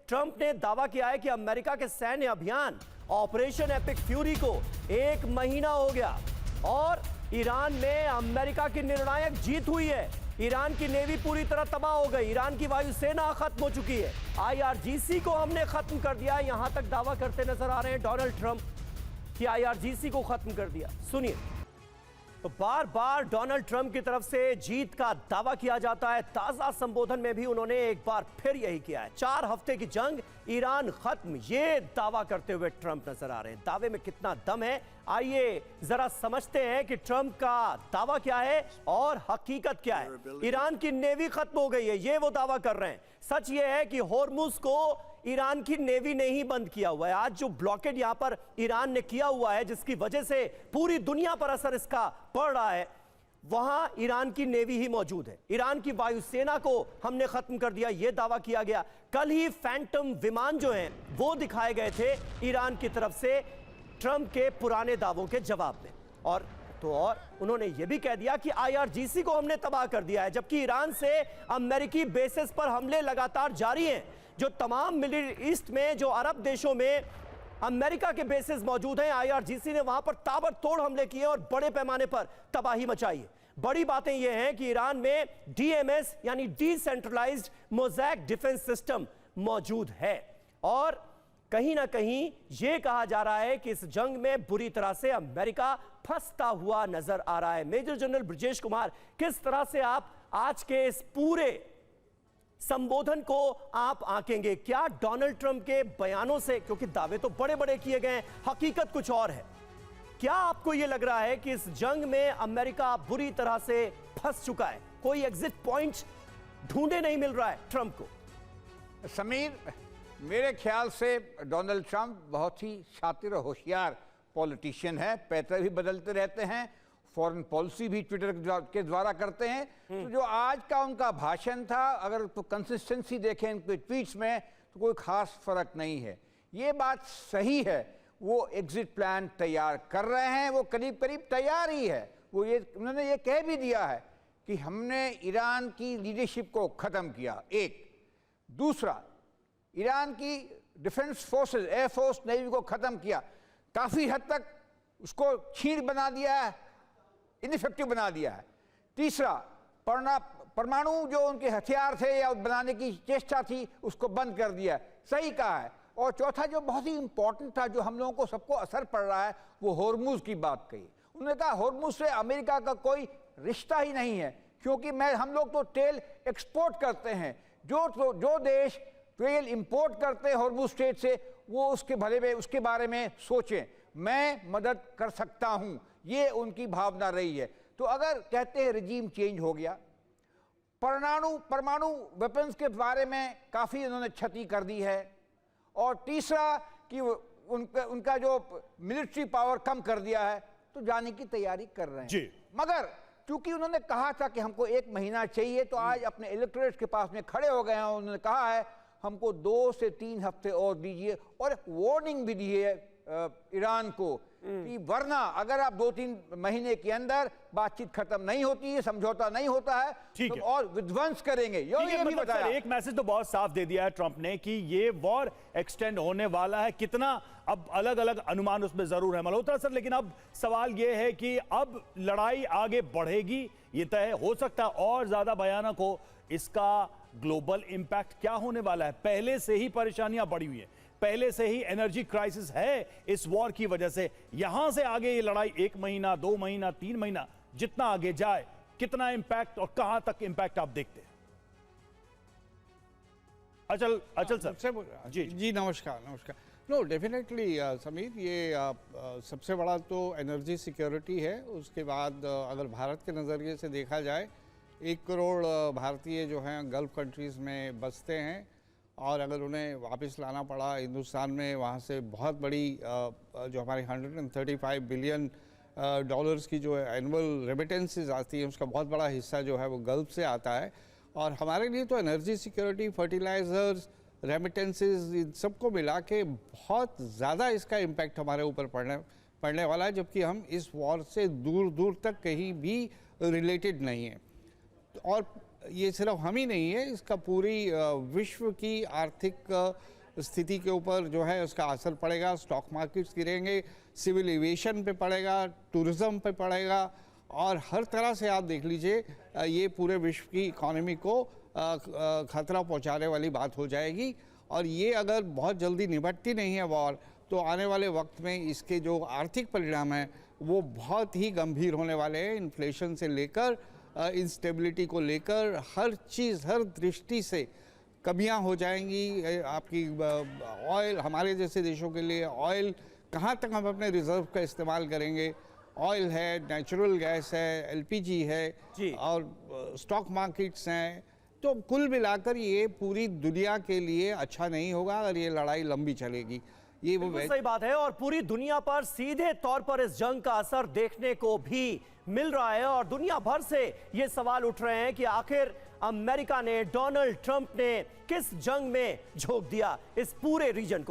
Trump ने दावा किया है कि अमेरिका के सैन्य अभियान ऑपरेशन एपिक फ्यूरी को 1 महीना हो गया और ईरान में अमेरिका की निर्णायक जीत हुई है। ईरान की नेवी पूरी तरह तबाह हो गई, ईरान की वायुसेना खत्म हो चुकी है, IRGC को हमने खत्म कर दिया। यहां तक दावा करते नजर आ रहे हैं डोनाल्ड ट्रंप कि IRGC को खत्म कर दिया। सुनिए, तो बार बार डोनाल्ड ट्रंप की तरफ से जीत का दावा किया जाता है। ताजा संबोधन में भी उन्होंने एक बार फिर यही किया है। 4 हफ्ते की जंग, ईरान खत्म, ये दावा करते हुए ट्रंप नजर आ रहे हैं। दावे में कितना दम है, आइए जरा समझते हैं कि ट्रंप का दावा क्या है और हकीकत क्या है। ईरान की नेवी खत्म हो गई है, ये वो दावा कर रहे हैं। सच ये है कि होर्मुज को ईरान की नेवी ने ही बंद किया हुआ है। आज जो ब्लॉकेड यहां पर ईरान ने किया हुआ है, जिसकी वजह से पूरी दुनिया पर असर इसका पड़ रहा है, वहां ईरान की नेवी ही मौजूद है। ईरान की वायुसेना को हमने खत्म कर दिया, यह दावा किया गया। कल ही फैंटम विमान जो हैं वो दिखाए गए थे ईरान की तरफ से ट्रंप के पुराने दावों के जवाब में। और उन्होंने यह भी कह दिया कि IRGC को हमने तबाह कर दिया है, जबकि ईरान से अमेरिकी बेसिस पर हमले लगातार जारी हैं। जो तमाम मिडिल ईस्ट में, जो अरब देशों में अमेरिका के बेसिस मौजूद हैं, IRGC ने वहां पर ताबड़तोड़ हमले किए और बड़े पैमाने पर तबाही मचाई है। बड़ी बातें यह हैं कि ईरान में DMS यानी डिसेंट्रलाइज्ड मोज़ैक डिफेंस सिस्टम मौजूद है और कहीं ना कहीं यह कहा जा रहा है कि इस जंग में बुरी तरह से अमेरिका फंसता हुआ नजर आ रहा है। मेजर जनरल ब्रजेश कुमार, किस तरह से आप आज के इस पूरे संबोधन को आप आंकेंगे? क्या डोनाल्ड ट्रंप के बयानों से, क्योंकि दावे तो बड़े बड़े किए गए हैं, हकीकत कुछ और है, क्या आपको यह लग रहा है कि इस जंग में अमेरिका बुरी तरह से फंस चुका है? कोई एग्जिट पॉइंट ढूंढे नहीं मिल रहा है ट्रंप को? समीर, मेरे ख्याल से डोनाल्ड ट्रंप बहुत ही शातिर और होशियार पॉलिटिशियन है। पैतरे भी बदलते रहते हैं, फॉरेन पॉलिसी भी ट्विटर के द्वारा करते हैं। तो जो आज का उनका भाषण था, अगर तो कंसिस्टेंसी देखें उनके ट्वीट्स में, तो कोई खास फर्क नहीं है। ये बात सही है, वो एग्जिट प्लान तैयार कर रहे हैं, वो करीब करीब तैयार ही है। उन्होंने ये कह भी दिया है कि हमने ईरान की लीडरशिप को ख़त्म किया, एक। दूसरा, ईरान की डिफेंस फोर्सेस, एयरफोर्स, नेवी को ख़त्म किया, काफ़ी हद तक उसको छीड़ बना दिया है, इनइफेक्टिव बना दिया है। तीसरा, परमाणु जो उनके हथियार थे या बनाने की चेष्टा थी, उसको बंद कर दिया, सही कहा है। और चौथा, जो बहुत ही इंपॉर्टेंट था, जो हम लोगों को सबको असर पड़ रहा है, वो होर्मुज की बात कही। उन्होंने कहा होर्मुज से अमेरिका का कोई रिश्ता ही नहीं है, क्योंकि हम लोग तो तेल एक्सपोर्ट करते हैं। जो देश तेल इंपोर्ट करते हैं होर्मुज स्ट्रेट से, वो उसके भले में, उसके बारे में सोचें, मैं मदद कर सकता हूं, ये उनकी भावना रही है। तो अगर कहते हैं रिजीम चेंज हो गया, परमाणु वेपन्स के बारे में काफ़ी उन्होंने क्षति कर दी है, और तीसरा कि उनका जो मिलिट्री पावर कम कर दिया है, तो जाने की तैयारी कर रहे हैं जी। मगर क्योंकि उन्होंने कहा था कि हमको 1 महीना चाहिए, तो आज अपने इलेक्टोरेट के पास में खड़े हो गए हैं। उन्होंने कहा है हमको 2 से 3 हफ्ते और दीजिए, और एक वार्निंग भी दी है ईरान को कि वरना अगर आप 2-3 महीने के अंदर बातचीत खत्म नहीं होती है, समझौता नहीं होता है, तो और विध्वंस करेंगे। ये भी बताया। एक मैसेज तो बहुत साफ दे दिया है ट्रंप ने कि ये वॉर एक्सटेंड होने वाला है। कितना, अब अलग अलग अनुमान उसमें जरूर है मल्होत्रा सर, लेकिन अब सवाल ये है कि अब लड़ाई आगे बढ़ेगी, ये तय हो सकता है और ज्यादा भयानक हो। इसका ग्लोबल इंपैक्ट क्या होने वाला है? पहले से ही परेशानियां बढ़ी हुई है, पहले से ही एनर्जी क्राइसिस है इस वॉर की वजह से। यहां से आगे ये लड़ाई 1 महीना, 2 महीना, 3 महीना, जितना आगे जाए, कितना इंपैक्ट और कहां तक इंपैक्ट आप देखते हैं? अचल सर जी नमस्कार। नो डेफिनेटली समीर, ये सबसे बड़ा तो एनर्जी सिक्योरिटी है। उसके बाद अगर भारत के नज़रिए से देखा जाए, 1 करोड़ भारतीय जो हैं गल्फ कंट्रीज़ में बसते हैं, और अगर उन्हें वापस लाना पड़ा हिंदुस्तान में, वहाँ से बहुत बड़ी जो हमारी 135 बिलियन डॉलर्स की जो एनुअल रेमिटेंसेस आती है, उसका बहुत बड़ा हिस्सा जो है वो गल्फ से आता है। और हमारे लिए तो एनर्जी सिक्योरिटी, फर्टिलाइज़र्स, रेमिटेंसेस, इन सबको मिला के बहुत ज़्यादा इसका इम्पैक्ट हमारे ऊपर पड़ने वाला है, जबकि हम इस वॉर से दूर दूर तक कहीं भी रिलेटेड नहीं है। और ये सिर्फ हम ही नहीं है, इसका पूरी विश्व की आर्थिक स्थिति के ऊपर जो है उसका असर पड़ेगा, स्टॉक मार्केट्स गिरेंगे, सिविल एविएशन पे पड़ेगा, टूरिज्म पे पड़ेगा, और हर तरह से आप देख लीजिए ये पूरे विश्व की इकोनॉमी को खतरा पहुंचाने वाली बात हो जाएगी। और ये अगर बहुत जल्दी निपटती नहीं है वॉर, तो आने वाले वक्त में इसके जो आर्थिक परिणाम हैं वो बहुत ही गंभीर होने वाले हैं। इन्फ्लेशन से लेकर इंस्टेबिलिटी को लेकर हर चीज़, हर दृष्टि से कमियां हो जाएंगी। आपकी ऑयल, हमारे जैसे देशों के लिए ऑयल, कहाँ तक हम अपने रिजर्व का इस्तेमाल करेंगे? ऑयल है, नेचुरल गैस है, एलपीजी है जी। और स्टॉक मार्केट्स हैं। तो कुल मिलाकर ये पूरी दुनिया के लिए अच्छा नहीं होगा अगर ये लड़ाई लंबी चलेगी। ये वो बिल्कुल सही बात है, और पूरी दुनिया पर सीधे तौर पर इस जंग का असर देखने को भी मिल रहा है। और दुनिया भर से ये सवाल उठ रहे हैं कि आखिर अमेरिका ने, डोनाल्ड ट्रंप ने किस जंग में झोंक दिया इस पूरे रीजन को।